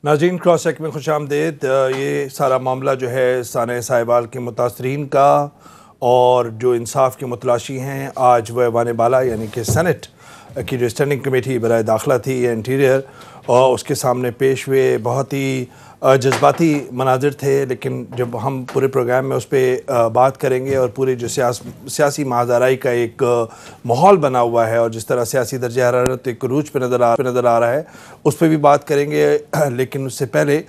नाज़रीन cross check में खुशामदीद। ये सारा मामला जो है साने साहिवाल के मुतासरीन का और जो इंसाफ की मुतलाशी हैं, आज वह ऐवान बाला यानी कि सेनेट की जो स्टैंडिंग कमेटी बराए दाखिला थी इंटीरियर, और उसके सामने पेश हुए। बहुत ही जज्बाती मनाजिर थे, लेकिन जब हम पूरे प्रोग्राम में उस पर बात करेंगे और पूरे जो सियासी महाज़ाराई का एक माहौल बना हुआ है और जिस तरह सियासी दर्जा हरारत एक रूज पे नज़र आ रहा है, उस पर भी बात करेंगे। लेकिन उससे पहले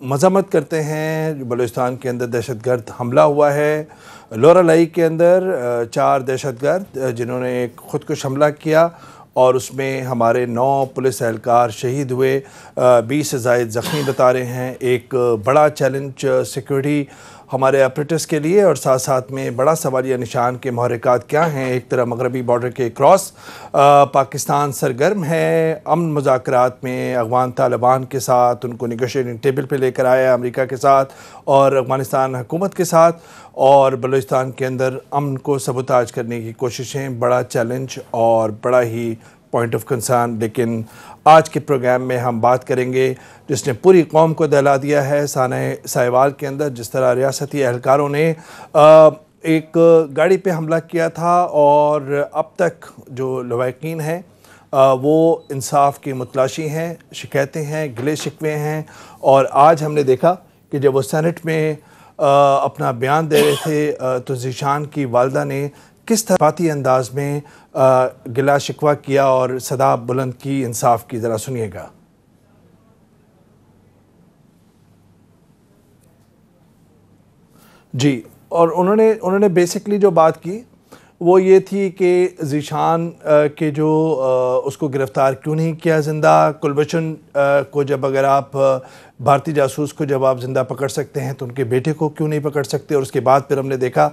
मज़म्मत करते हैं जो बलूचिस्तान के अंदर दहशतगर्द हमला हुआ है। लोरा लाई के अंदर 4 दहशतगर्द जिन्होंने एक ख़ुदकुश हमला किया और उसमें हमारे 9 पुलिस एहलकार शहीद हुए, 20 से ज़ायद ज़ख्मी बता रहे हैं। एक बड़ा चैलेंज सिक्योरिटी हमारे ऑपरेटर्स के लिए, और साथ साथ में बड़ा सवालिया निशान के महरक़ात क्या हैं। एक तरह मगरबी बॉर्डर के क्रॉस पाकिस्तान सरगर्म है अमन मुज़ाकरात में अफ़गान तालिबान के साथ, उनको निगोशिएटिंग टेबल पे लेकर आया अमेरिका के साथ और अफ़गानिस्तान हुकूमत के साथ, और बलूचिस्तान के अंदर अमन को सबूताज करने की कोशिशें। बड़ा चैलेंज और बड़ा ही पॉइंट ऑफ कंसर्न। लेकिन आज के प्रोग्राम में हम बात करेंगे जिसने पूरी कौम को दहला दिया है, साने साहिवाल के अंदर जिस तरह रियासती एहलकारों ने एक गाड़ी पे हमला किया था, और अब तक जो लवाकिन हैं वो इंसाफ की मुतलाशी हैं, शिकायतें हैं, गिले शिकवे हैं। और आज हमने देखा कि जब वो सेनेट में अपना बयान दे रहे थे तो ज़ीशान की वालदा ने किस तरह बाती अंदाज में गिला शिकवा किया और सदा बुलंद की इंसाफ की। ज़रा सुनिएगा। जी, और उन्होंने बेसिकली जो बात की वो ये थी कि ज़ीशान के जो उसको गिरफ़्तार क्यों नहीं किया ज़िंदा। कुलभूषण को जब अगर आप भारतीय जासूस को जब आप ज़िंदा पकड़ सकते हैं तो उनके बेटे को क्यों नहीं पकड़ सकते। और उसके बाद फिर हमने देखा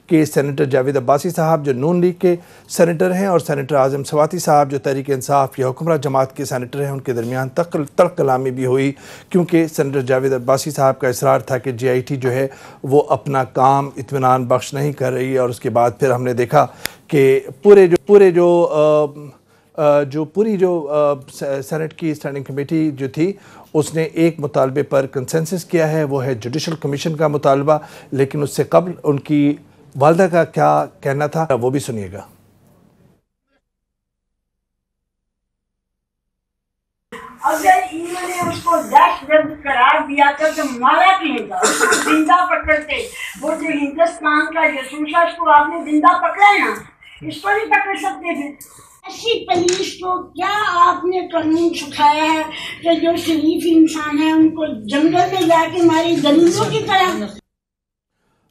कि सेनेटर जावेद अब्बासी साहब जो नून लीग के सेनेटर हैं और सेनेटर आज़म स्वाति साहब जो तहरीक इंसाफ या हुक्मरान जमात के सेनेटर हैं, उनके दरमियान तल्ख कलामी भी हुई, क्योंकि सेनेटर जावेद अब्बासी साहब का इसरार था कि JIT जो है वो अपना काम इत्मीनान बख्श नहीं कर रही है। और उसके बाद फिर हमने देखा कि पूरी जो सेनेट की स्टैंडिंग कमेटी जो थी उसने एक मुतालबे पर कंसेंसस किया है, वो है जुडिशल कमीशन का मुतालबा। लेकिन उससे कबल उनकी वालदा का क्या कहना था वो भी सुनिएगा। अगर इन्होंने उसको दहशतगर्द करार दिया था तो मारा क्यों था, जिंदा पकड़ते। वो जो हिंदुस्तान का जासूस है उसको आपने जिंदा पकड़ा ना, इसको नहीं पकड़ सकते थे। ऐसी पुलिस को क्या आपने कानून सिखाया है कि जो शरीफ इंसान है उनको जंगल में जाके मारी गरीबों की तरह।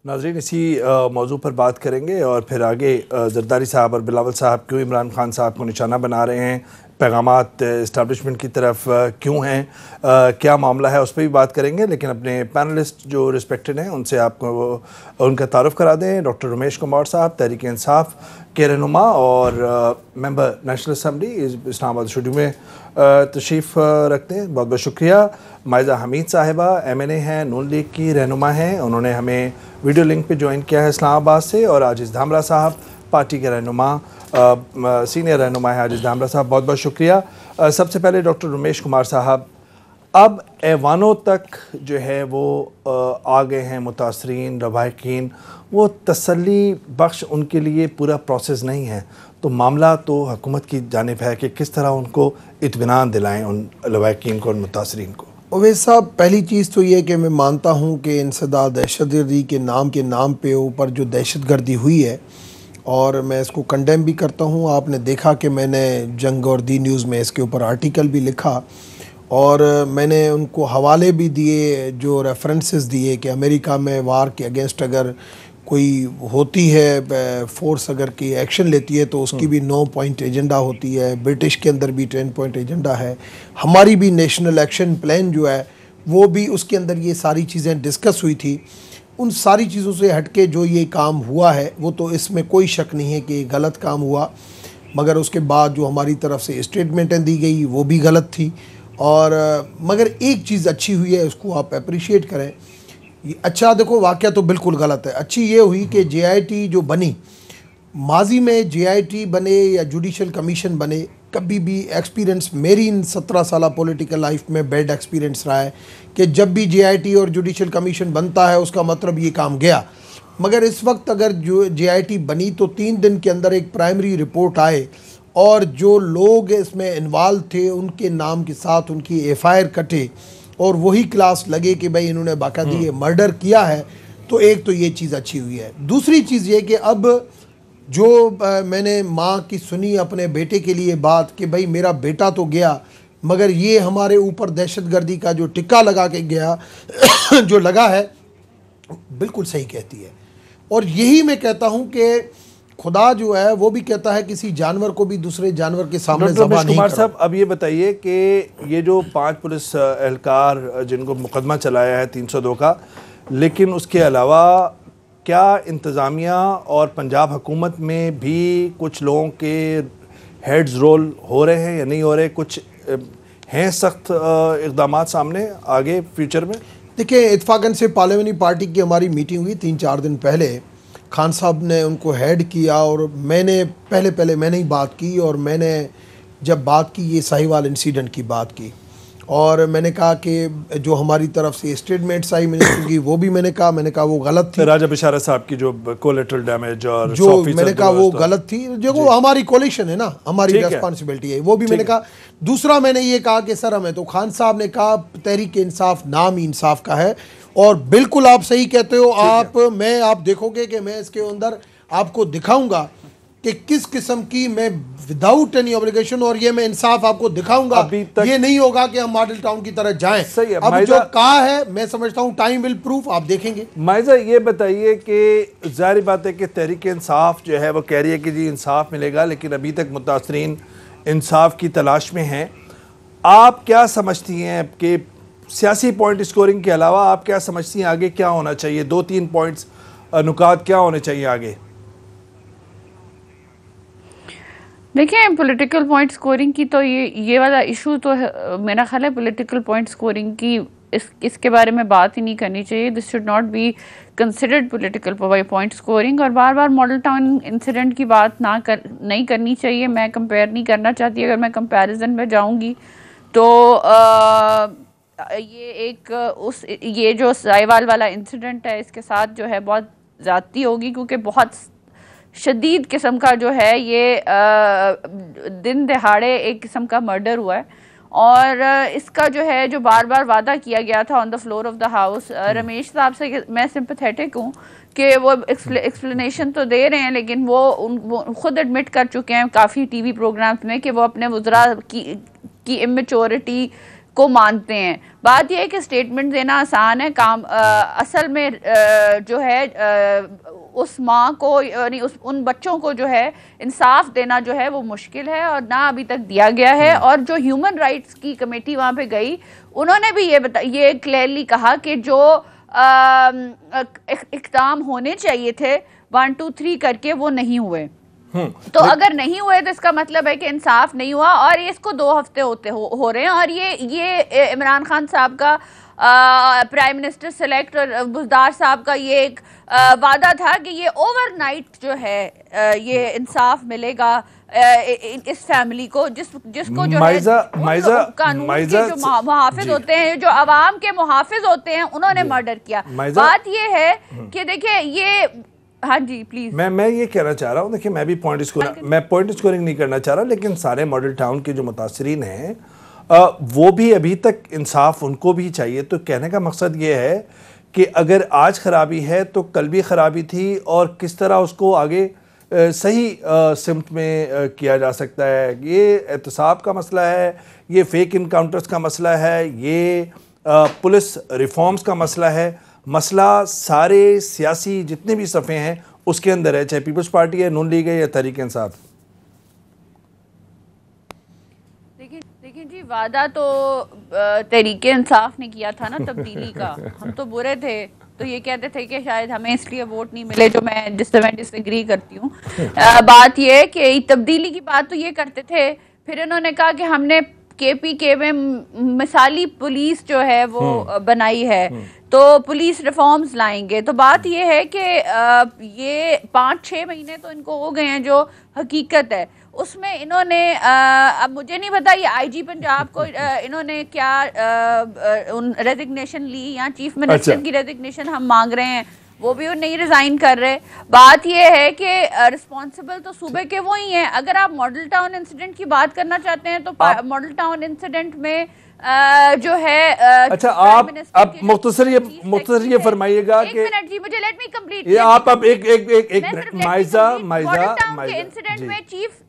नाज़रीन इसी मौजू पर बात करेंगे और फिर आगे जरदारी साहब और बिलावल साहब क्यों इमरान खान साहब को निशाना बना रहे हैं, पैगामात इस्टेब्लिशमेंट की तरफ क्यों हैं, क्या मामला है, उस पर भी बात करेंगे। लेकिन अपने पैनलिस्ट जो रिस्पेक्टेड हैं उनसे आपको उनका तारुफ करा दें। डॉक्टर रमेश कुमार साहब तहरीक इंसाफ के रहनुमा और member national assembly Islamabad studio में तशरीफ़ रखते हैं, बहुत बहुत शुक्रिया। माइज़ा हमीद साहिबा MNA हैं, नून लीग की रहनुमा हैं, उन्होंने हमें वीडियो लिंक पे ज्वाइन किया है इस्लामाबाद से। और आजिज़ धामरा साहब पार्टी के रहनुमा सीनियर रहनुमा है आजिज़ धामरा साहब, बहुत बहुत शुक्रिया। सबसे पहले डॉक्टर रमेश कुमार साहब, अब ऐवानों तक जो है वो आ गए हैं मुतासरीन रवायकीन, वो तसल्ली बख्श उनके लिए पूरा प्रोसेस नहीं है, तो मामला तो हुकूमत की जानिब है कि किस तरह उनको इत्मीनान दिलाएं उन रवायकीन को, उन मुतासरीन को। उवैस साहब, पहली चीज़ तो ये कि मैं मानता हूँ कि इंसदाद दहशतगर्दी के नाम पे ऊपर जो दहशतगर्दी हुई है और मैं इसको कंडेम भी करता हूँ। आपने देखा कि मैंने जंग और दी न्यूज़ में इसके ऊपर आर्टिकल भी लिखा और मैंने उनको हवाले भी दिए, जो रेफरेंसेस दिए कि अमेरिका में वार के अगेंस्ट अगर कोई होती है फोर्स, अगर की एक्शन लेती है तो उसकी भी 9 पॉइंट एजेंडा होती है। ब्रिटिश के अंदर भी 10 पॉइंट एजेंडा है, हमारी भी नेशनल एक्शन प्लान जो है वो भी उसके अंदर ये सारी चीज़ें डिस्कस हुई थी। उन सारी चीज़ों से हटके जो ये काम हुआ है वो तो इसमें कोई शक नहीं है कि गलत काम हुआ, मगर उसके बाद जो हमारी तरफ से स्टेटमेंटें दी गई वो भी गलत थी। और मगर एक चीज़ अच्छी हुई है, उसको आप अप्रिशिएट करें। अच्छा देखो, वाक़या तो बिल्कुल गलत है। अच्छी ये हुई कि JIT जो बनी, माजी में JIT बने या जुडिशल कमीशन बने, कभी भी एक्सपीरियंस मेरी इन 17 साल पॉलिटिकल लाइफ में बैड एक्सपीरियंस रहा है कि जब भी JIT और जुडिशल कमीशन बनता है उसका मतलब ये काम गया। मगर इस वक्त अगर जो JIT बनी तो 3 दिन के अंदर एक प्राइमरी रिपोर्ट आए और जो लोग इसमें इन्वॉल्व थे उनके नाम के साथ उनकी FIR कटे और वही क्लास लगे कि भाई इन्होंने बाकायदे मर्डर किया है, तो एक तो ये चीज़ अच्छी हुई है। दूसरी चीज़ ये कि अब जो मैंने माँ की सुनी अपने बेटे के लिए बात कि भाई मेरा बेटा तो गया मगर ये हमारे ऊपर दहशतगर्दी का जो टिक्का लगा के गया जो लगा है, बिल्कुल सही कहती है। और यही मैं कहता हूँ कि खुदा जो है वो भी कहता है किसी जानवर को भी दूसरे जानवर के सामने ज़बान नहीं कुमार करो। साहब, अब ये बताइए कि ये जो 5 पुलिस एहलकार जिनको मुकदमा चलाया है 302 का, लेकिन उसके अलावा क्या इंतज़ामिया और पंजाब हुकूमत में भी कुछ लोगों के हेड्स रोल हो रहे हैं या नहीं हो रहे? कुछ हैं सख्त इक़दामात सामने आगे फ्यूचर में? देखिए, इत्फाकन से पार्लियामेंट्री पार्टी की हमारी मीटिंग हुई 3-4 दिन पहले। खान साहब ने उनको हेड किया और मैंने पहले मैंने ही बात की और मैंने जब बात की ये साहिवाल इंसिडेंट की बात की और मैंने कहा कि जो हमारी तरफ से स्टेटमेंट्स आई मिनिस्टर की वो भी मैंने कहा वो गलत थी। राजा बिशारा साहब की जो कोलेटरल डैमेज और जो मैंने कहा वो गलत थी, जो वो हमारी कोलिशन है ना, हमारी रेस्पॉन्सिबिलिटी है, वो भी मैंने कहा। दूसरा मैंने ये कहा कि सर हमें तो खान साहब ने कहा तहरीक इंसाफ नाम ही इंसाफ का है और बिल्कुल आप सही कहते हो। आप देखोगे कि मैं इसके अंदर आपको दिखाऊंगा कि किस किस्म की मैं विदाउट एनी ऑब्लिगेशन, और ये मैं इंसाफ आपको दिखाऊंगा। ये नहीं होगा कि हम मॉडल टाउन की तरह जाएं। सही है, अब जो कहा है मैं समझता हूं टाइम विल प्रूफ, आप देखेंगे। माइजा ये बताइए कि जाहिर बात है कि तहरीक इंसाफ जो है वो कह रही है कि जी इंसाफ मिलेगा, लेकिन अभी तक मुतासरीन इंसाफ की तलाश में हैं। आप क्या समझती हैं कि सियासी पॉइंट स्कोरिंग के अलावा आप क्या समझती हैं आगे क्या होना चाहिए? 2-3 पॉइंट्स नुकात क्या होने चाहिए आगे? देखिए, पॉलिटिकल पॉइंट स्कोरिंग की तो ये वाला इशू तो मेरा ख्याल है पॉलिटिकल पॉइंट स्कोरिंग की इसके बारे में बात ही नहीं करनी चाहिए। This should not be considered political point scoring. और बार बार मॉडल टाउन इंसिडेंट की बात नहीं करनी चाहिए। मैं कंपेयर नहीं करना चाहती। अगर मैं कंपैरिजन में जाऊंगी तो ये जो साहिवाल वाला इंसिडेंट है इसके साथ जो है बहुत ज़्यादती होगी, क्योंकि बहुत शदीद किस्म का जो है ये दिन दहाड़े एक किस्म का मर्डर हुआ है। और इसका जो है जो बार बार वादा किया गया था on the floor of the house, Ramesh साहब से मैं सिंपैथेटिक हूँ कि वो एक्सप्लेनेशन तो दे रहे हैं, लेकिन वो खुद एडमिट कर चुके हैं काफ़ी टीवी प्रोग्राम्स में कि वो अपने वज़रा की इमेच्योरिटी को मानते हैं। बात यह है कि स्टेटमेंट देना आसान है, काम असल में जो है उस माँ को यानी उन बच्चों को जो है इंसाफ देना जो है वो मुश्किल है और ना अभी तक दिया गया है। और जो ह्यूमन राइट्स की कमेटी वहाँ पे गई, उन्होंने भी ये क्लियरली कहा कि जो इक़दाम होने चाहिए थे 1, 2, 3 करके वो नहीं हुए। तो अगर नहीं हुए तो इसका मतलब है कि इंसाफ नहीं हुआ। और ये इसको 2 हफ्ते हो रहे हैं। और ये इमरान खान साहब का प्राइम मिनिस्टर सेलेक्ट और बुज़दार साहब का ये एक वादा था कि ये ओवरनाइट जो है ये इंसाफ मिलेगा इस फैमिली को जिसको जो है कानून के जो मुहाफिज होते हैं, जो अवाम के मुहाफिज होते हैं, उन्होंने मर्डर किया। बात ये है कि देखिए ये, हाँ जी प्लीज, मैं ये कहना चाह रहा हूँ, देखिए मैं भी पॉइंट स्कोरिंग नहीं करना चाह रहा, लेकिन सारे मॉडल टाउन के जो मुतासरीन हैं वो भी अभी तक इंसाफ उनको भी चाहिए। तो कहने का मकसद ये है कि अगर आज ख़राबी है तो कल भी ख़राबी थी, और किस तरह उसको आगे सही सिमत में किया जा सकता है। ये एहतसाब का मसला है, ये फेक इनकाउंटर्स का मसला है, ये पुलिस रिफॉर्म्स का मसला है। मसला सारे सियासी जितने भी सफ़े हैं उसके अंदर है, चाहे पीपल्स पार्टी है, नून लीग है या तहरीक इंसाफ। देखिए जी, वादा तो तहरीक इंसाफ ने किया था ना तब्दीली का। हम तो बुरे थे तो ये कहते थे कि शायद हमें इसलिए वोट नहीं मिले, जो मैं डिसएग्री करती हूँ। बात ये है कि तब्दीली की बात तो ये करते थे, फिर इन्होंने कहा कि हमने KPK में मिसाली पुलिस जो है वो बनाई है, तो पुलिस रिफॉर्म्स लाएंगे। तो बात ये है कि ये 5-6 महीने तो इनको हो गए हैं, जो हकीकत है उसमें इन्होंने अब मुझे नहीं पता ये IG पंजाब को इन्होंने क्या रेजिग्नेशन ली या चीफ मिनिस्टर की रेजिग्नेशन हम मांग रहे हैं, वो भी नहीं रिजाइन कर रहे। बात ये है कि रिस्पॉन्सिबल तो सूबे के वो ही हैं। अगर आप मॉडल टाउन इंसिडेंट की बात करना चाहते हैं तो मॉडल टाउन इंसिडेंट में जो है अच्छा, आप मुख्तसर ये फरमाइएगा कि 1 मिनट जी, मुझे लेट मी कंप्लीट। ये आप अब एक मिनट माइजा इंसिडेंट में चीफ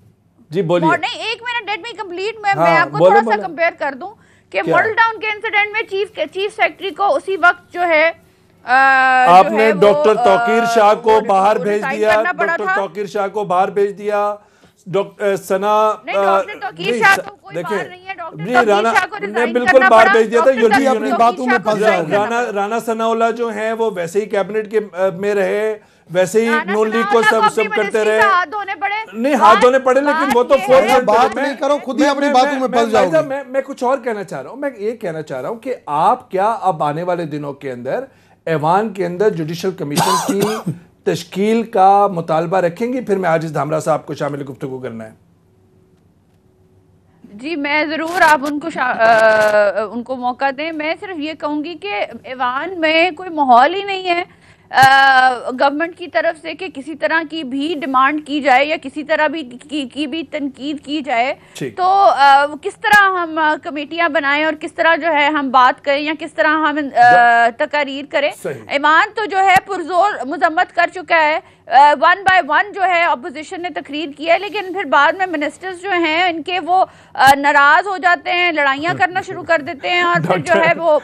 जी बोलिए। नहीं, 1 मिनट, लेट मी कंप्लीट। मैं आपको थोड़ा सा कंपेयर कर दूं कि मॉडल टाउन के इंसिडेंट में चीफ सेक्रेटरी को उसी वक्त जो है आपने डॉक्टर तौकीर शाह को बाहर भेज दिया, डॉक्टर तौकीर शाह को बाहर भेज दिया, डॉक्टर सना ने बिल्कुल बाहर भेज दिया था। अपनी बातों में फंस जाओगे। राना सनाउल्लाह जो हैं वो वैसे ही कैबिनेट के में रहे, वैसे ही नून लीग को सब करते रहे। हाथ धोने पड़े, नहीं हाथ धोने पड़े, लेकिन वो तो बात नहीं करो, खुद ही अपनी बातों में फंस जाओगे। मैं कुछ और कहना चाह रहा हूँ। मैं ये कहना चाह रहा हूँ कि आप क्या अब आने वाले दिनों के अंदर ऐवान के अंदर जुडिशल कमीशन की तश्कील का मुतालबा रखेंगे? फिर मैं आजिज धामरा साहब को शामिल गुफ्तगू करना है। जी मैं ज़रूर, आप उनको मौका दें। मैं सिर्फ ये कहूँगी कि ऐवान में कोई माहौल ही नहीं है गवर्नमेंट की तरफ से कि किसी तरह की भी डिमांड की जाए या किसी तरह भी की भी तनकीद की जाए। तो किस तरह हम कमेटियां बनाएं और किस तरह जो है हम बात करें या किस तरह हम तकारीर करें। ऐवान तो जो है पुरजोर मजम्मत कर चुका है, 1 by 1 जो है अपोजिशन ने तकरीर किया है, लेकिन फिर बाद में मिनिस्टर्स जो हैं इनके वो नाराज हो जाते हैं, लड़ाइयाँ करना शुरू कर देते हैं और फिर जो है वो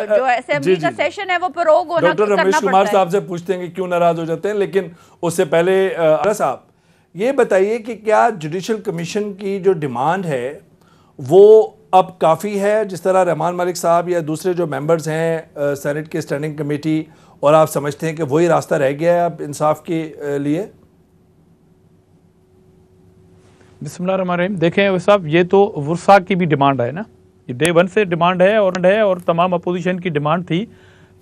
जो असेंबली का सेशन है वो प्रोग होना डॉक्टर रमेश कुमार साहब से पूछते हैं कि क्यों नाराज हो जाते हैं। लेकिन उससे पहले साहब ये बताइए कि क्या जुडिशल कमीशन की जो डिमांड है वो अब काफ़ी है, जिस तरह रहमान मलिक साहब या दूसरे जो मेंबर्स हैं सेनेट की स्टैंडिंग कमेटी, और आप समझते हैं कि वही रास्ता रह गया है अब इंसाफ के लिए? बिस्मिल्लाहिर्रहमानिर्रहीम। देखें साहब, ये तो वर्सा की भी डिमांड है ना, ये डे 1 से डिमांड है और तमाम अपोजिशन की डिमांड थी।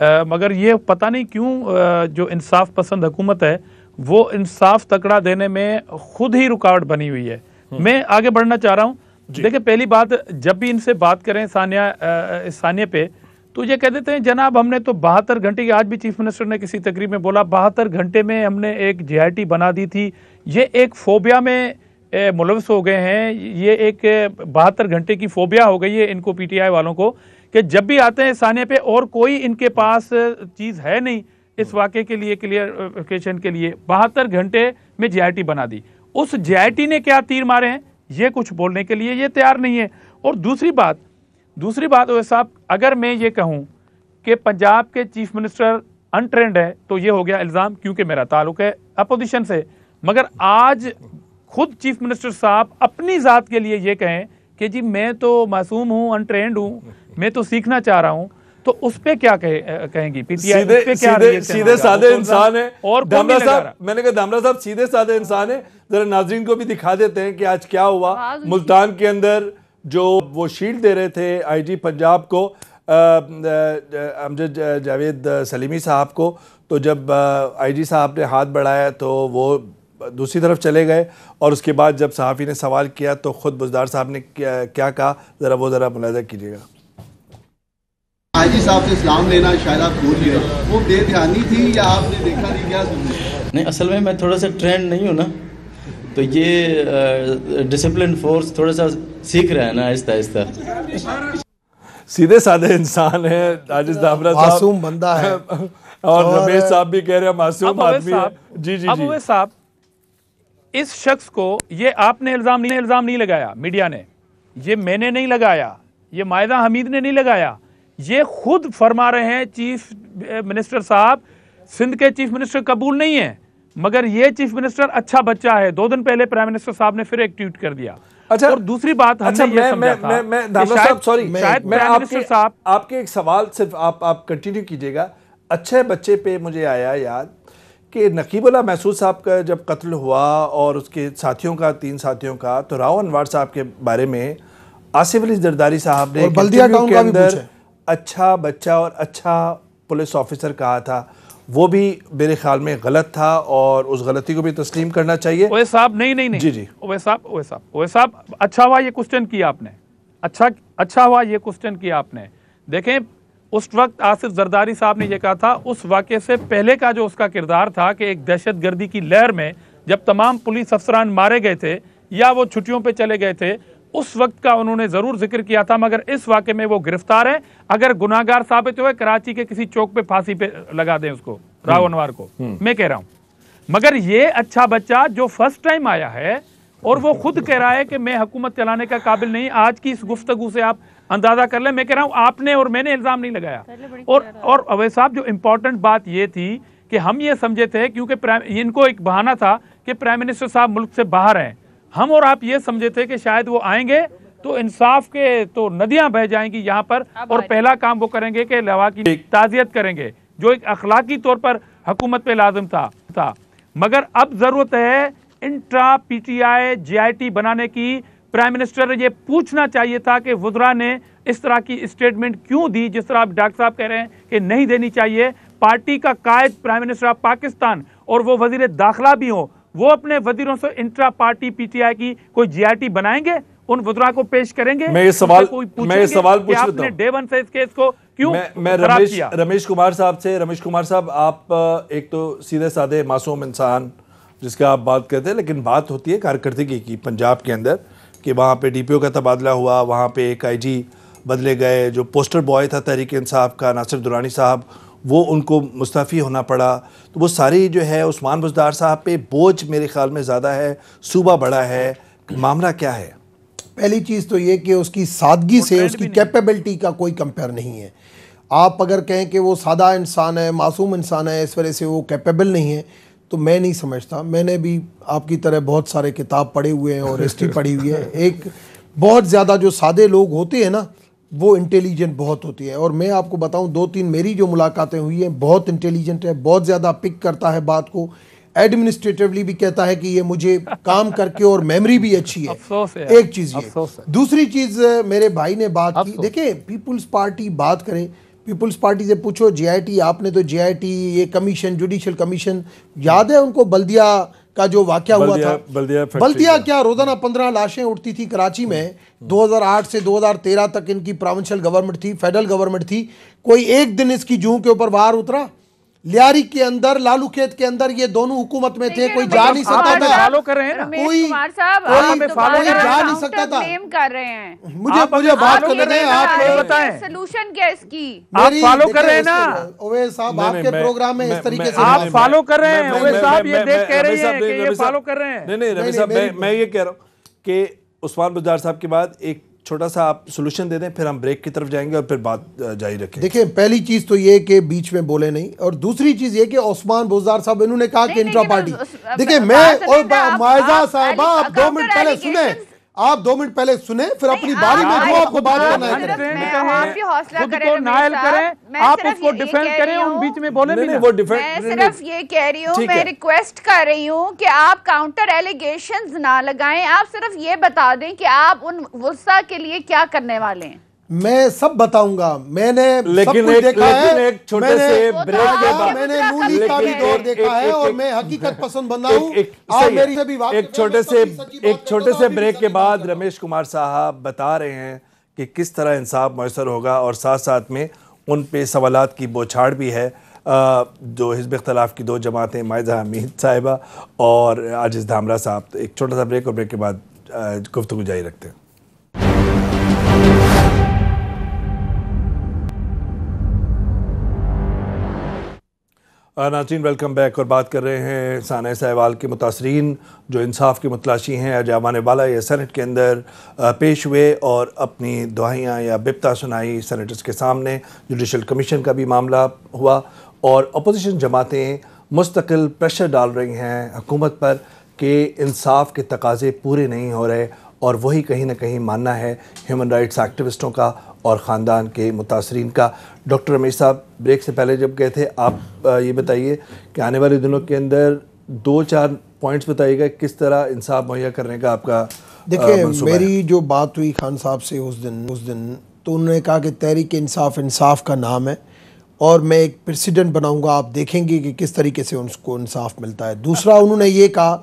मगर ये पता नहीं क्यों जो इंसाफ पसंद हुकूमत है वो इंसाफ तकड़ा देने में खुद ही रुकावट बनी हुई है। मैं आगे बढ़ना चाह रहा हूँ। देखिए पहली बात, जब भी इनसे बात करें सानिया पे तो ये कह देते हैं जनाब हमने तो 72 घंटे की, आज भी चीफ मिनिस्टर ने किसी तकरीर में बोला 72 घंटे में हमने एक JIT बना दी थी। ये एक फोबिया में मुलविस हो गए हैं, ये एक 72 घंटे की फोबिया हो गई है इनको, PTI वालों को, कि जब भी आते हैं सानिया पे और कोई इनके पास चीज़ है नहीं इस वाक़े के लिए, क्लियरिफिकेशन के लिए 72 घंटे में JIT बना दी। उस JIT ने क्या तीर मारे हैं ये कुछ बोलने के लिए ये तैयार नहीं है। और दूसरी बात साहब, अगर मैं ये कहूँ कि पंजाब के चीफ मिनिस्टर अनट्रेंड है तो ये हो गया इल्ज़ाम, क्योंकि मेरा ताल्लुक है अपोजिशन से। मगर आज खुद चीफ मिनिस्टर साहब अपनी ज़ात के लिए ये कहें कि जी मैं तो मासूम हूँ, अनट्रेंड हूँ, मैं तो सीखना चाह रहा हूँ, तो उस पे क्या कहेंगे PTI? सीधे साधे इंसान है। और धामरा साहब, मैंने कहा धामरा साहब सीधे साधे इंसान है, जरा नाज़रीन को भी दिखा देते हैं कि आज क्या हुआ मुल्तान के अंदर। जो वो शील्ड दे रहे थे IG पंजाब को, अमजद जावेद सलीमी साहब को, तो जब IG साहब ने हाथ बढ़ाया तो वो दूसरी तरफ चले गए, और उसके बाद जब सहाफ़ी ने सवाल किया तो खुद बुज़दार साहब ने क्या कहा, ज़रा मुलाज़ा कीजिएगा। IG साहब से सलाम लेना शायद आप भूल गए, वो बेध्यानी थी या आपने देखा नहीं क्या? नहीं, असल में मैं थोड़ा सा ट्रेंड नहीं हूँ ना, तो ये डिसिप्लिन फोर्स थोड़ा सा सीख रहा है ना आहिस्ता आहिस्ता। सीधे साधे इंसान है आजिज धामरा साहब, मासूम बंदा है। और रमेश साहब भी कह रहे हैं मासूम आदमी है। जी साहब, इस शख्स को ये आपने इल्ज़ाम नहीं लगाया, मीडिया ने, ये मैंने नहीं लगाया, ये मायदा हमीद ने नहीं लगाया, ये खुद फरमा रहे हैं चीफ मिनिस्टर साहब। सिंध के चीफ मिनिस्टर कबूल नहीं है, मगर ये चीफ मिनिस्टर अच्छा बच्चा है। 2 दिन पहले प्राइम मिनिस्टर साहब ने फिर एक ट्वीट कर दिया। अच्छा, और दूसरी बात हमने ये समझा था, शायद आपके एक सवाल सिर्फ आप कंटिन्यू कीजिएगा। अच्छे बच्चे पे मुझे आया याद कि नकीबुल्लाह महसूद साहब का जब कत्ल हुआ और उसके साथियों का, 3 साथियों का, तो राव अनवर साहब के बारे में आसिफ अली जरदारी साहब ने और बल्दिया इंटरव्यू टाउन के का भी अंदर पूछा है। अच्छा बच्चा और अच्छा पुलिस ऑफिसर कहा था, वो भी मेरे ख्याल में गलत था और उस गलती को भी तस्लीम करना चाहिए। ओए साहब नहीं जी जी ओए साहब अच्छा हुआ ये क्वेश्चन किया आपने, अच्छा हुआ ये क्वेश्चन किया आपने। देखें उस वक्त आसिफ जरदारी साहब ने ये कहा था, उस वाक़े से पहले का जो उसका किरदार था कि एक दहशतगर्दी की लहर में जब तमाम पुलिस अफसरान मारे गए थे या वो छुट्टियों पे चले गए थे, उस वक्त का उन्होंने ज़रूर जिक्र किया था। मगर इस वाक़े में वो गिरफ्तार है, अगर गुनाहगार साबित हुए कराची के किसी चौक पे फांसी पे लगा दें उसको, राव अनवर को, मैं कह रहा हूँ। मगर ये अच्छा बच्चा जो फर्स्ट टाइम आया है और वो खुद कह रहा है कि मैं हुकूमत चलाने का काबिल नहीं, आज की इस गुफ्तगू से आप अंदाजा कर लें। मैं कह रहा हूँ आपने और मैंने इल्ज़ाम नहीं लगाया। और अवैध साहब जो इम्पोर्टेंट बात ये थी कि हम ये समझे थे, क्योंकि इनको एक बहाना था कि प्राइम मिनिस्टर साहब मुल्क से बाहर हैं, हम और आप ये समझे थे कि शायद वो आएंगे तो इंसाफ के तो नदियां बह जाएंगी यहाँ पर, और पहला काम वो करेंगे कि लवा की ताज़ियत करेंगे, जो एक अखलाकी तौर पर हुकूमत पे लाजिम था। मगर अब ज़रूरत है इंट्रा PTI JIT बनाने की। प्राइम मिनिस्टर ये पूछना चाहिए था कि वुज़रा ने इस तरह की स्टेटमेंट क्यों दी, जिस तरह आप डॉक्टर साहब कह रहे हैं कि नहीं देनी चाहिए। पार्टी का कायद प्राइम मिनिस्टर ऑफ पाकिस्तान और वो वजीर दाखिला भी हो, वो अपने वजीरों से इंट्रा पार्टी PTI की कोई JIT बनाएंगे, उन वुज़रा को पेश करेंगे। मैं ये सवाल पूछ लेता आपने हूं। डे वन से इस केस को क्यों मैं खराब किया? रमेश कुमार साहब से, रमेश कुमार साहब, आप एक तो सीधे साधे मासूम इंसान जिसका आप बात करते हैं, लेकिन बात होती है कारकर्दगी की पंजाब के अंदर कि वहाँ पे DPO का तबादला हुआ, वहाँ पे एक IG बदले गए, जो पोस्टर बॉय था तहरीक इंसाफ का नासिर दुरानी साहब, वो उनको मुस्तफ़ी होना पड़ा। तो वो सारी जो है उस्मान बुज़दार साहब पे बोझ मेरे ख्याल में ज़्यादा है, सूबा बड़ा है, मामला क्या है? पहली चीज़ तो ये कि उसकी सादगी से उसकी कैपेबिलिटी का कोई कंपेयर नहीं है। आप अगर कहें कि वो सादा इंसान है, मासूम इंसान है, इस वजह से वो कैपेबल नहीं है, तो मैं नहीं समझता। मैंने भी आपकी तरह बहुत सारे किताब पढ़े हुए हैं और हिस्ट्री पढ़ी हुई है। एक बहुत ज़्यादा जो सादे लोग होते हैं ना, वो इंटेलिजेंट बहुत होती है। और मैं आपको बताऊं, 2-3 मेरी जो मुलाकातें हुई हैं, बहुत इंटेलिजेंट है, बहुत ज़्यादा पिक करता है बात को, एडमिनिस्ट्रेटिवली भी कहता है कि ये मुझे काम करके, और मेमोरी भी अच्छी है। एक चीज़ ये। दूसरी चीज़ मेरे भाई ने बात की, देखिए पीपुल्स पार्टी बात करें, पीपुल्स पार्टी से पूछो JIT, आपने तो JIT ये कमीशन, जुडिशल कमीशन, याद है उनको बल्दिया का जो वाकया हुआ था? बल्दिया क्या, रोजाना 15 लाशें उठती थी कराची में। 2008 से 2013 तक इनकी प्रोविंशियल गवर्नमेंट थी, फेडरल गवर्नमेंट थी। कोई एक दिन इसकी जूं के ऊपर वार उतरा? लियारी के अंदर, लालू खेत के अंदर, ये दोनों हुकूमत में थे, कोई जा नहीं सकता था। फॉलो कर रहे हैं ना, कोई जा नहीं सकता था। कर रहे हैं, मुझे बात करने दें। आप बताएं सोल्यूशन क्या इसकी? आप फॉलो कर रहे हैं ना ओवैस साहब, आपके प्रोग्राम में इस तरीके से आप फॉलो कर रहे हैं। ओवैस साहब ये देख कह रहे हैं कि ये फॉलो कर रहे हैं। नहीं रमेश साहब, मैं ये कह रहा हूँ कि उस्मान बुज़दार साहब के बाद एक छोटा सा आप सोल्यूशन दे दें, फिर हम ब्रेक की तरफ जाएंगे और फिर बात जारी रखें। देखिए पहली चीज तो ये कि बीच में बोले नहीं, और दूसरी चीज ये कि उस्मान बुज़दार साहब, इन्होंने कहा कि इंट्रा पार्टी, देखिए मैं और मायजा साहबा, आप 2 मिनट पहले सुने, आप 2 मिनट पहले सुने, फिर अपनी बारी में जो आपको बात करना है खुद को नायल करें, आप उसको डिफेंड करें, उन बीच में बोले नहीं। वो डिफेंड, मैं सिर्फ ये कह रही हूँ, मैं रिक्वेस्ट कर रही हूँ कि आप काउंटर एलिगेशंस ना लगाएं, आप सिर्फ ये बता दें कि आप उन वुस्सा के लिए क्या करने वाले हैं। मैं सब बताऊंगा, मैंने लेकिन सब कुछ देखा है। एक छोटे से ब्रेक के बाद मैंने नून लीग का भी दौर देखा है और मैं हकीकत पसंद बंदा हूं। आप मेरी से भी एक छोटे से ब्रेक के बाद रमेश कुमार साहब बता रहे हैं कि किस तरह इंसाफ मैसर होगा, और साथ साथ में उन पे सवालात की बौछार भी है। जो हिज़्ब इख्तिलाफ की 2 जमातें, मायजा हमीद साहिबा और आजिज़ धामरा साहब। तो एक छोटा सा ब्रेक, और ब्रेक के बाद गुफ्तगू जारी रखते हैं। नाज़रीन वेलकम बैक, और बात कर रहे हैं साना सहवाल के मुतासरीन जो इंसाफ की मुतलाशी हैं। आज आने वाला ये सेनेट के अंदर पेश हुए और अपनी दुआइयाँ या बिप्ता सुनाई सेनेटर्स के सामने। जुडिशल कमीशन का भी मामला हुआ और अपोजिशन जमातें मुस्तकिल प्रेशर डाल रही हैं हुकूमत पर कि इंसाफ के तकाज़े पूरे नहीं हो रहे, और वही कहीं ना कहीं मानना है ह्यूमन राइट्स एक्टिविस्टों का और ख़ानदान के मुतासरीन का। डॉक्टर रमेश साहब, ब्रेक से पहले जब गए थे, आप ये बताइए कि आने वाले दिनों के अंदर 2-4 पॉइंट्स बताइएगा किस तरह इंसाफ मुहैया करने का आपका देखिए, मंसूबा है? मेरी जो बात हुई खान साहब से उस दिन तो उन्होंने कहा कि तहरीक इंसाफ का नाम है और मैं एक प्रेसिडेंट बनाऊंगा, आप देखेंगे कि किस तरीके से उनको इंसाफ मिलता है। दूसरा, उन्होंने ये कहा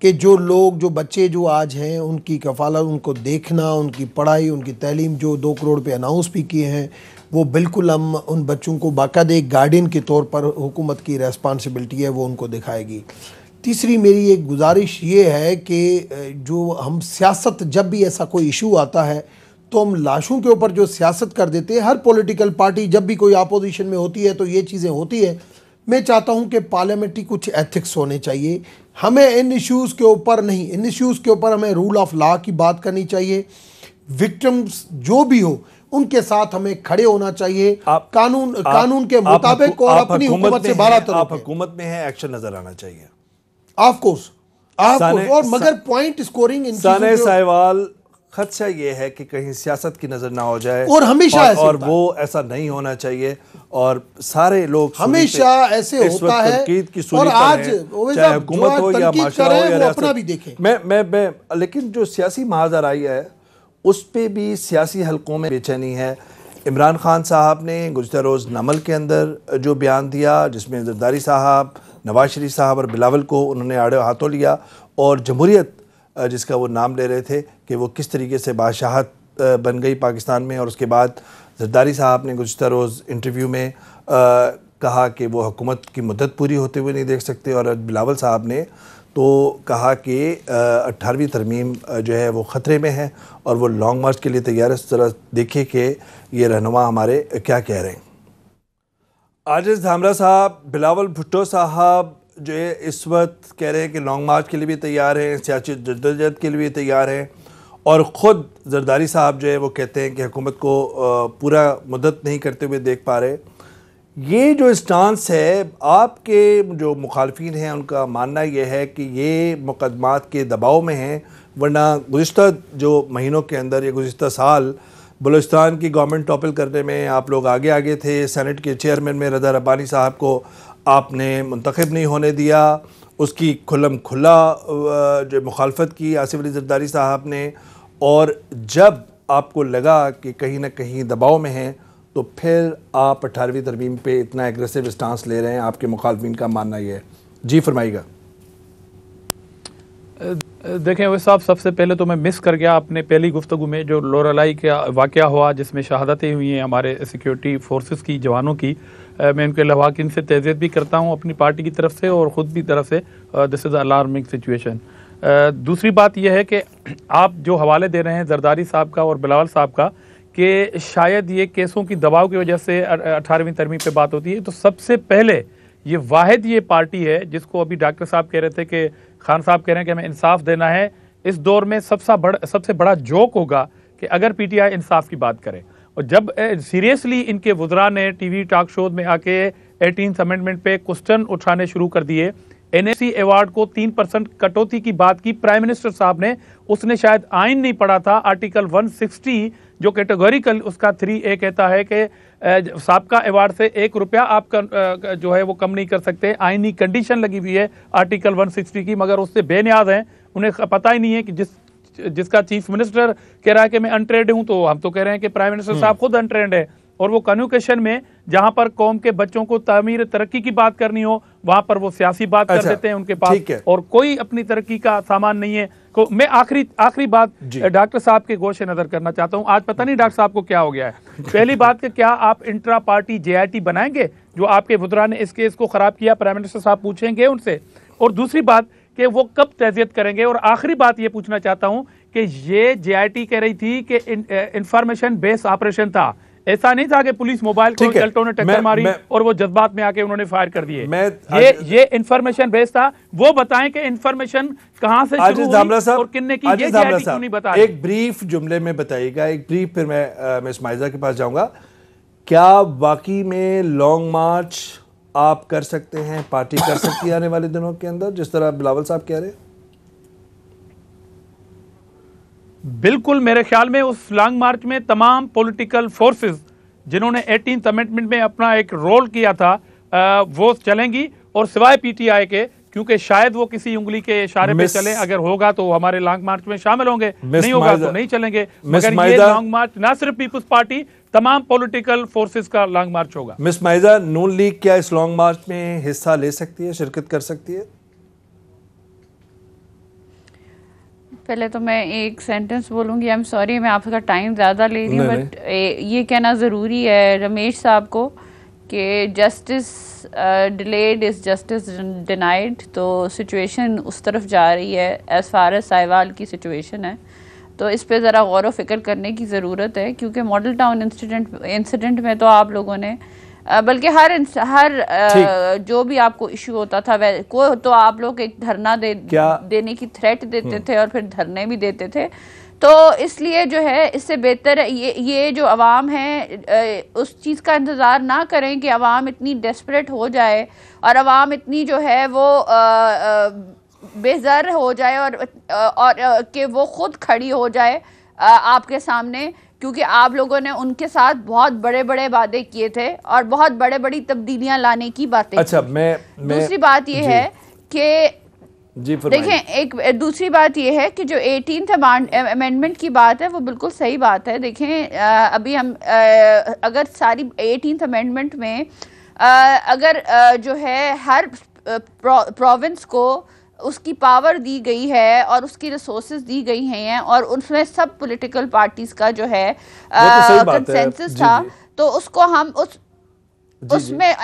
कि जो बच्चे जो आज हैं उनकी कफालत, उनको देखना, उनकी पढ़ाई, उनकी तालीम, जो 2 करोड़ पे अनाउंस भी किए हैं, वो बिल्कुल हम उन बच्चों को बाकायदा एक गार्डियन के तौर पर हुकूमत की रेस्पॉन्सिबिलिटी है, वो उनको दिखाएगी। तीसरी मेरी एक गुजारिश ये है कि जो हम सियासत, जब भी ऐसा कोई इशू आता है तो हम लाशों के ऊपर जो सियासत कर देते हैं, हर पॉलिटिकल पार्टी जब भी कोई अपोजिशन में होती है तो ये चीज़ें होती है। मैं चाहता हूं कि पार्लियामेंट्री कुछ एथिक्स होने चाहिए, हमें इन इश्यूज़ के ऊपर नहीं, इन इश्यूज़ के ऊपर हमें रूल ऑफ लॉ की बात करनी चाहिए। विक्टिम्स जो भी हो उनके साथ हमें खड़े होना चाहिए, कानून के मुताबिक, और अपनी हुकूमत से बाला आप हुकूमत में है, एक्शन नजर आना चाहिए ऑफ कोर्स। और मगर पॉइंट स्कोरिंग साने साहिवाल, खदशा ये है कि कहीं सियासत की नजर ना हो जाए, और हमेशा और वो ऐसा नहीं होना चाहिए, और सारे लोग हमेशा ऐसे होता है। और आज चाहे हुकूमत हो या माशरा हो या अपना भी देखें। मैं लेकिन जो सियासी महाजर आई है उस पे भी सियासी हलकों में बेचैनी है। इमरान खान साहब ने गुज़िश्ता रोज़ नमल के अंदर जो बयान दिया, जिसमें जरदारी साहब, नवाज शरीफ साहब और बिलावल को उन्होंने आड़े हाथों लिया, और जमहूरियत जिसका वो नाम ले रहे थे कि वो किस तरीके से बादशाहत बन गई पाकिस्तान में। और उसके बाद जरदारी साहब ने गुज़िश्ता रोज़ इंटरव्यू में कहा कि वो हुकूमत की मुद्दत पूरी होते हुए नहीं देख सकते, और बिलावल साहब ने तो कहा कि 18वीं तरमीम जो है वो ख़तरे में है और वो लॉन्ग मार्च के लिए तैयार है। इस तरह देखिए कि ये रहनुमा हमारे क्या कह रहे हैं। आजिज़ धामरा साहब, बिलावल भुट्टो साहब जो है इस वक्त कह रहे हैं कि लॉन्ग मार्च के लिए भी तैयार हैं, सियासी जद्दोजहद के लिए भी तैयार हैं, और ख़ुद जरदारी साहब जो है वो कहते हैं कि हुकूमत को पूरा मदद नहीं करते हुए देख पा रहे। ये जो स्टांस है, आपके जो मुखालफिन हैं उनका मानना यह है कि ये मुकदमात के दबाव में हैं, वरना गुज़िश्ता जो महीनों के अंदर या गुज़िश्ता साल बलूचिस्तान की गवर्नमेंट टॉपल करने में आप लोग आगे आगे थे। सेनेट के चेयरमैन में रज़ा रब्बानी साहब को आपने मुंतखब नहीं होने दिया, उसकी खुल्लम खुल्ला जो मुखालफत की आसिफ अली जरदारी साहब ने, और जब आपको लगा कि कहीं ना कहीं दबाव में हैं तो फिर आप 18वीं तरमीम पे इतना एग्रेसिव स्टांस ले रहे हैं। आपके मुखालफिन का मानना ये है। जी फरमाइएगा। देखें वैसे साहब, सबसे पहले तो मैं मिस कर गया अपने पहली गुफ्तगू में जो लोरालाई का वाक़या हुआ जिसमें शहादतें हुई हैं हमारे सिक्योरिटी फोर्सेस की जवानों की। मैं उनके लवाकिन से तहज़ीयत भी करता हूँ अपनी पार्टी की तरफ से और ख़ुद भी तरफ से। This is alarming situation. दूसरी बात यह है कि आप जो हवाले दे रहे हैं जरदारी साहब का और बिलावल साहब का कि शायद ये केसों की दबाव की वजह से 18वीं तरमीम पे बात होती है, तो सबसे पहले ये वाहिद ये पार्टी है जिसको अभी डॉक्टर साहब कह रहे थे कि खान साहब कह रहे हैं कि हमें इंसाफ देना है। इस दौर में सबसे बड़ा जोक होगा कि अगर पीटीआई इंसाफ की बात करे, और जब सीरियसली इनके वुज़रा ने टीवी टॉक शो में आके 18th अमेंडमेंट पे क्वेश्चन उठाने शुरू कर दिए, एनएसी अवार्ड को 3% कटौती की बात की प्राइम मिनिस्टर साहब ने, उसने शायद आइन नहीं पढ़ा था। आर्टिकल 160 जो कैटेगोरिकल उसका 3A कहता है कि साबका अवार्ड से 1 रुपया आपका जो है वो कम नहीं कर सकते। आइनी कंडीशन लगी हुई है आर्टिकल 160 की, मगर उससे बेनियाज हैं। उन्हें पता ही नहीं है कि जिसका चीफ मिनिस्टर कह रहा है कि मैं अनट्रेंड हूं, तो हम तो कह रहे हैं कि प्राइम मिनिस्टर साहब खुद अनट्रेंड है। और वो कन्वोकेशन में जहां पर कौम के बच्चों को तामीर तरक्की की बात करनी हो वहां पर वो सियासी बात कर देते हैं उनके पास, और कोई अपनी तरक्की का सामान नहीं है। तो मैं आखिरी बात डॉक्टर साहब के गोशे नजर करना चाहता हूं। आज पता नहीं डॉक्टर साहब को क्या हो गया है। पहली बात कि क्या आप इंट्रा पार्टी JIT बनाएंगे? जो आपके वुज़रा ने इस केस को खराब किया, प्राइम मिनिस्टर साहब पूछेंगे उनसे। और दूसरी बात कि वो कब तहज़ीयत करेंगे? और आखिरी बात ये पूछना चाहता हूं कि ये JIT कह रही थी कि इंफॉर्मेशन बेस्ड ऑपरेशन था, ऐसा नहीं था कि पुलिस मोबाइल को गलटों ने टक्कर मारी और वो जज्बात में आके उन्होंने फायर कर दिए। ये इंफॉर्मेशन बेस्ड था। वो बताएं कि इंफॉर्मेशन कहां से शुरू हुई और किन्ने की, ये JIT क्यों नहीं बता रहे? एक ब्रीफ जुमले में बताइएगा, एक ब्रीफ, फिर मैं मिस माइजा के पास जाऊंगा। क्या वाकई में लॉन्ग मार्च आप कर सकते हैं, पार्टी कर सकती है आने वाले दिनों के अंदर, जिस तरह बिलावल साहब कह रहे हैं? बिल्कुल, मेरे ख्याल में उस लॉन्ग मार्च में तमाम पॉलिटिकल फोर्सेस जिन्होंने 18th अमेंडमेंट में अपना एक रोल किया था वो चलेंगी, और सिवाय पीटीआई के क्योंकि शायद वो किसी उंगली के इशारे पे चले, अगर होगा तो हमारे लॉन्ग मार्च में शामिल होंगे, नहीं होगा तो नहीं चलेंगे। मगर ये लॉन्ग मार्च ना सिर्फ पीपल्स पार्टी, तमाम पॉलिटिकल फोर्सेस का लॉन्ग मार्च होगा। मिस माइजा, नून लीग क्या इस लॉन्ग मार्च में हिस्सा ले सकती है, शिरकत कर सकती है? पहले तो मैं एक सेंटेंस बोलूँगी, आई एम सॉरी मैं आपका टाइम ज़्यादा ले रही हूँ, बट ये कहना ज़रूरी है रमेश साहब को कि justice delayed is justice denied. तो सिचुएशन उस तरफ जा रही है एज़ फार एज साहिवाल की सिचुएशन है, तो इस पे ज़रा गौर व फिक्र करने की ज़रूरत है। क्योंकि मॉडल टाउन इंसिडेंट में तो आप लोगों ने बल्कि हर जो भी आपको इशू होता था को तो आप लोग एक धरना देने की थ्रेट देते थे और फिर धरने भी देते थे। तो इसलिए जो है इससे बेहतर है ये जो अवाम है उस चीज़ का इंतज़ार ना करें कि अवाम इतनी डेस्परेट हो जाए और अवाम इतनी जो है वो बेज़र हो जाए और कि वो खुद खड़ी हो जाए आपके सामने, क्योंकि आप लोगों ने उनके साथ बहुत बड़े बड़े वादे किए थे और बहुत बड़े बड़ी तब्दीलियां लाने की बातें। अच्छा, मैं दूसरी बात ये है कि देखें, एक दूसरी बात ये है कि जो 18th अमेंडमेंट की बात है वो बिल्कुल सही बात है। देखें अभी हम अगर सारी 18th अमेंडमेंट में अगर जो है हर प्रोविंस को उसकी पावर दी गई है और उसकी रिसोर्सेज दी गई हैं और उसमें सब पॉलिटिकल पार्टीज का जो है कंसेंसस था, तो उसको हम उसमें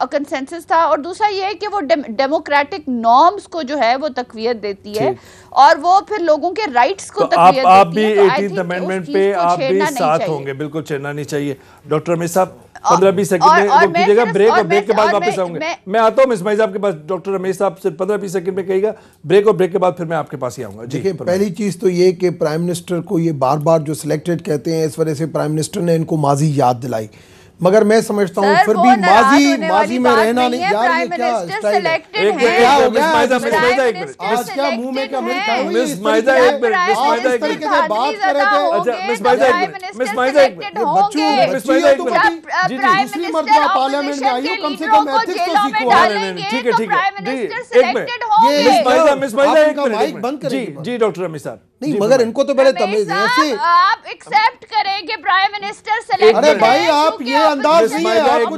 कंसेंसस था। और दूसरा ये है कि वो डेमोक्रेटिक नॉर्म्स को जो है वो तकवीयत देती है और वो फिर लोगों के राइट्स को तकवीयत देती है। आप भी 18th अमेंडमेंट पे आप भी साथ होंगे, बिल्कुल छेड़ना नहीं चाहिए। डॉक्टर रमेश साहब 15-20 सेकंड में रोक दीजिएगा, ब्रेक और ब्रेक के बाद वापस आऊंगे। मैं आता हूं मिस माइजा आपके पास। डॉक्टर रमेश साहब सिर्फ 15-20 सेकंड में कहिएगा, ब्रेक और ब्रेक के बाद फिर मैं आपके पास ही आऊंगा। देखिए, पहली चीज तो ये कि प्राइम मिनिस्टर को ये बार बार जो सिलेक्टेड कहते हैं, इस वजह से प्राइम मिनिस्टर ने इनको माजी याद दिलाई, मगर मैं समझता हूँ फिर भी माजी में रहना नहीं। यार ये क्या स्टाइल है? क्या हो गया? आज क्या मुंह में क्या मेरी क्या हुई? मिस माइजा एक मिनट, मिस माइजा एक मिनट बात कर रहे थे। अच्छा मिस माइजा एक मिनट, मिस माइजा एक मिनट, बच्चों मिस माइजा एक मिनट, जी दूसरी मर्तबा पार्लियामेंट में आई हो, कम से कम एथिक्स तो सीखो। ठीक है ठीक है, एक मिनट, मिस माइजा एक मिनट बंद करें। जी डॉक्टर रमेश साहब, नहीं मगर इनको तो पहले तमीज ऐसे आप एक्सेप्ट करें कि प्राइम मिनिस्टर सेलेक्ट। अरे भाई आप ये अंदाज नहीं है, आप को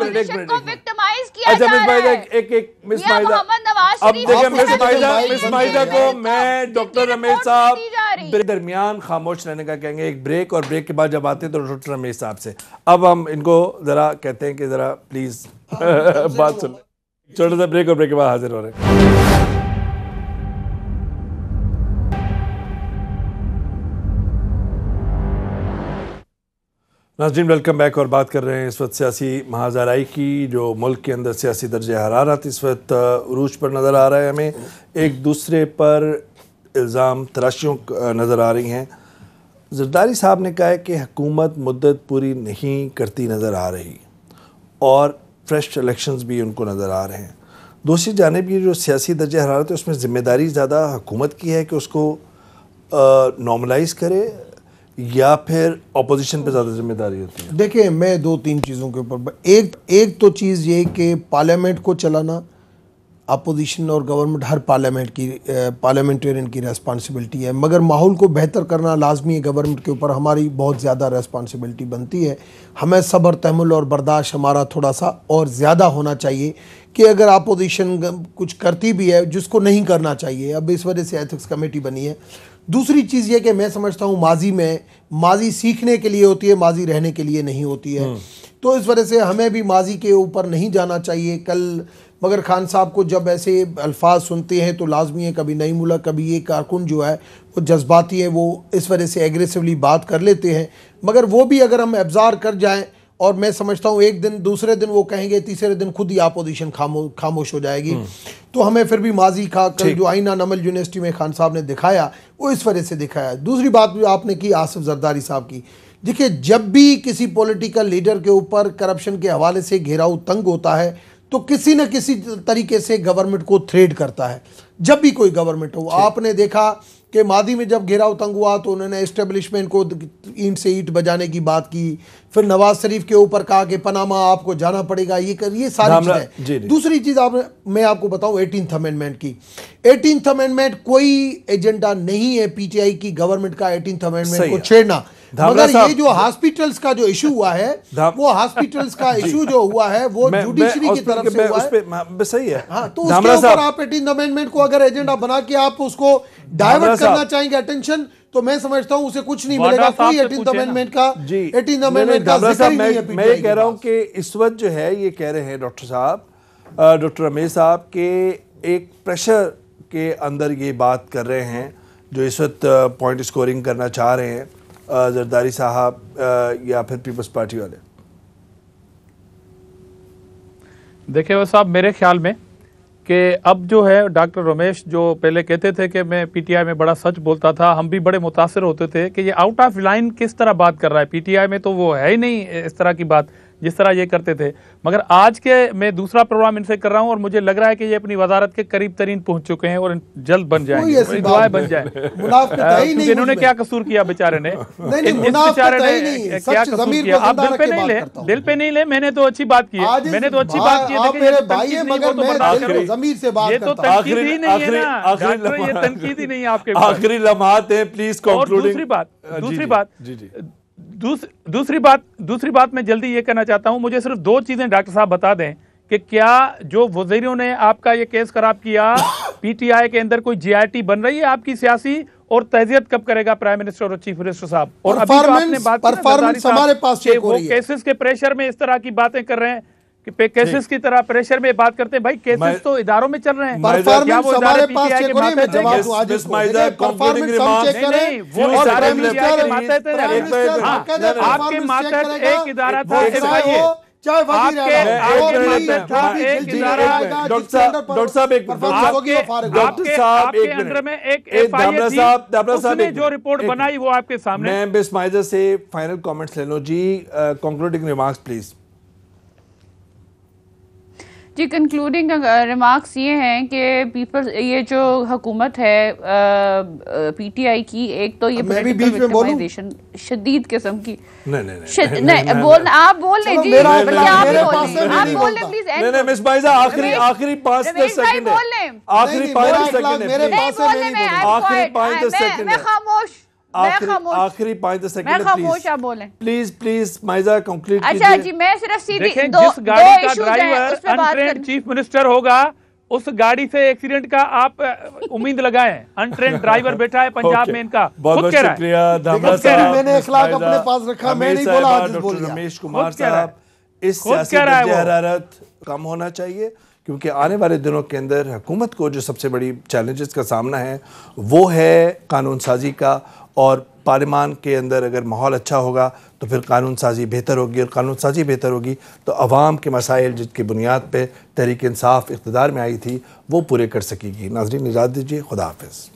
विक्टिमाइज किया अच्छा जा मिस रहा माइजा है। एक मिस माइजा, मोहम्मद नवाज अब शरीफ देखिए को मिस माइजा को मैं डॉक्टर रमेश साहब दरमियान खामोश रहने का कहेंगे, एक ब्रेक, और ब्रेक के बाद जब आते हैं तो डॉक्टर रमेश साहब से अब हम इनको जरा कहते हैं कि जरा प्लीज बात सुन। छोटा सा ब्रेक और ब्रेक के बाद हाजिर हो रहे हैं। नाज़रीन वेलकम बैक, और बात कर रहे हैं इस वक्त सियासी महाज़राई की, जो मुल्क के अंदर सियासी दर्जे हरारत इस वक्त उरूज पर नज़र आ रहा है। हमें एक दूसरे पर इल्ज़ाम तराशियों नज़र आ रही हैं। ज़रदारी साहब ने कहा है कि हुकूमत मुद्दत पूरी नहीं करती नज़र आ रही और फ्रेश इलेक्शंस भी उनको नज़र आ रहे हैं। दूसरी जानिब ये जो सियासी दर्जे हरारत है उसमें ज़िम्मेदारी ज़्यादा हुकूमत की है कि उसको नॉर्मलाइज़ करे या फिर अपोजिशन पे ज़्यादा जिम्मेदारी होती है? देखिए, मैं दो तीन चीज़ों के ऊपर एक तो चीज़ ये कि पार्लियामेंट को चलाना अपोजिशन और गवर्नमेंट, हर पार्लियामेंटेरियन की रेस्पॉन्सिबिलिटी है, मगर माहौल को बेहतर करना लाजमी है। गवर्नमेंट के ऊपर हमारी बहुत ज़्यादा रेस्पॉन्सिबिलिटी बनती है। हमें सब्र, तहम्मुल और बर्दाश्त हमारा थोड़ा सा और ज़्यादा होना चाहिए कि अगर अपोजिशन कुछ करती भी है जिसको नहीं करना चाहिए, अब इस वजह से एथिक्स कमेटी बनी है। दूसरी चीज़ ये कि मैं समझता हूँ माजी सीखने के लिए होती है, माजी रहने के लिए नहीं होती है। तो इस वजह से हमें भी माजी के ऊपर नहीं जाना चाहिए। कल मगर खान साहब को जब ऐसे अल्फाज सुनते हैं तो लाजमी है, कभी नई मुल्क, कभी ये कारकुन जो है वो जज्बाती है, वो इस वजह से एग्रेसिवली बात कर लेते हैं। मगर वो भी अगर हम एब्ज़ॉर्ब कर जाएँ, और मैं समझता हूँ एक दिन, दूसरे दिन वो कहेंगे, तीसरे दिन खुद ही अपोजिशन खामोश हो जाएगी। तो हमें फिर भी माजी का कल जो आईना नमल यूनिवर्सिटी में खान साहब ने दिखाया वो इस वजह से दिखाया। दूसरी बात भी आपने की आसिफ जरदारी साहब की। देखिए, जब भी किसी पॉलिटिकल लीडर के ऊपर करप्शन के हवाले से घेराव तंग होता है तो किसी न किसी तरीके से गवर्नमेंट को थ्रेड करता है। जब भी कोई गवर्नमेंट हो, आपने देखा कि मादी में जब घेराव तंग हुआ तो उन्होंने एस्टेब्लिशमेंट को ईंट से ईंट बजाने की बात की, फिर नवाज शरीफ के ऊपर कहा कि पनामा आपको जाना पड़ेगा, ये सारी चीज़ें। दूसरी चीज़ मैं आपको बताऊं 18th अमेंडमेंट की। 18th अमेंडमेंट कोई एजेंडा नहीं है पीटीआई की गवर्नमेंट का 18th अमेंडमेंट को छेड़ना, मगर ये जो हॉस्पिटल्स का जो इशू हुआ है, वो हॉस्पिटल्स का इशू जो हुआ है वो जुडिशरी की तरफ से हुआ है। सही है। हाँ, तो उसके ऊपर आप 18th अमेंडमेंट को अगर एजेंडा बना के आप उसको डाइवर्ट करना चाहेंगे अटेंशन, तो मैं समझता हूं उसे कुछ नहीं मिलेगा। कोई 18th अमेंडमेंट का का जिक्र ही नहीं है। मैं ये कह रहा हूं कि इस वक्त जो है ये कह रहे हैं डॉक्टर साहब, डॉक्टर रमेश साहब के एक प्रेशर के अंदर ये बात कर रहे हैं जो इस वक्त पॉइंट स्कोरिंग करना चाह रहे हैं जरदारी साहब या फिर पीपल्स पार्टी वाले। देखिए वो साहब, मेरे ख्याल में कि अब जो है डॉक्टर रमेश जो पहले कहते थे कि मैं पीटीआई में बड़ा सच बोलता था, हम भी बड़े मुतासिर होते थे कि ये आउट ऑफ लाइन किस तरह बात कर रहा है। पीटीआई में तो वो है ही नहीं इस तरह की बात जिस तरह ये करते थे। मगर आज के मैं दूसरा प्रोग्राम इनसे कर रहा हूं और मुझे लग रहा है कि ये अपनी वजारत के करीब तरीन पहुंच चुके हैं और जल्द बन जाएंगे, दुआएं बन जाए। क्योंकि इन्होंने क्या कसूर किया बेचारे ने, इस बेचारे ने क्या कसूर किया। आप दिल पे नहीं ले, दिल पे नहीं ले, मैंने तो अच्छी बात की है, मैंने तो अच्छी बात की है। ये तो तनकीद ही नहीं है ना डॉक्टर, ये तनकीद ही नहीं है आपके। आखिरी लम्हात है, प्लीज कंक्लूडिंग। दूसरी बात मैं जल्दी ये कहना चाहता हूं, मुझे सिर्फ दो चीजें डॉक्टर साहब बता दें कि क्या जो वजीरों ने आपका ये केस खराब किया, पीटीआई के अंदर कोई जीआईटी बन रही है आपकी सियासी, और तहजीयत कब करेगा प्राइम मिनिस्टर और चीफ मिनिस्टर साहब? और अभी जो आपने बात की हमारे पास वो केसेस के प्रेशर में इस तरह की बातें कर रहे हैं कि केसेस की तरह प्रेशर में बात करते हैं। भाई केसेस तो इदारों में चल रहे हैं, क्या वो हमारे पास चेक करें? मैं जवाब दूं आज इसको। परफॉर्मेंस हम चेक करें, वो इदारे पीटीआई के मातहत है। आपके मातहत एक इदारा था, चाहे उसने जो रिपोर्ट बनाई वो आपके सामने। मैं बिस्माइजा से फाइनल कमेंट्स ले लो जी, कंक्लूडिंग रिमार्क्स प्लीज। जी, कंक्लूडिंग रिमार्क्स ये हैं कि पीपल, ये जो हुकूमत है पीटीआई की, एक तो ये पॉलिटिकल विक्टिमाइजेशन शदीद किस्म की। नहीं बोल, आप बोल लें जी, आप बोल लें प्लीज। नहीं मिस बाइजा, आखिरी 5-10 सेकंड है, आखिरी 5 सेकंड है, आखिरी 5-10 सेकंड है, आखिरी 5-10 सेकंड मैं खामोश, आप बोलें प्लीज माइजा कंप्लीट कीजिए। अच्छा जी, मैं सिर्फ सीधी जिस गाड़ी का ड्राइवर अनट्रेंड चीफ मिनिस्टर होगा उस गाड़ी से एक्सीडेंट का आप उम्मीद लगाएं। अनट्रेंड ड्राइवर बैठा है पंजाब में, इनका बहुत शुक्रिया धामरा साहब। मैंने इखलाक अपने पास रखा, मैं नहीं बोला, डॉक्टर रमेश कुमार साहब, इस सियासी हरारत कम होना चाहिए, क्योंकि आने वाले दिनों के अंदर हुकूमत को जो सबसे बड़ी चैलेंजेस का सामना है वो है कानून साजी का, और पार्लियामान के अंदर अगर माहौल अच्छा होगा तो फिर कानून साजी बेहतर होगी, और कानून साजी बेहतर होगी तो अवाम के मसाइल जिसकी बुनियाद पे तहरीक इंसाफ इक़्तिदार में आई थी वो पूरे कर सकेगी। नाज़रीन, इजाज़त दीजिए, खुदा हाफ़िज़।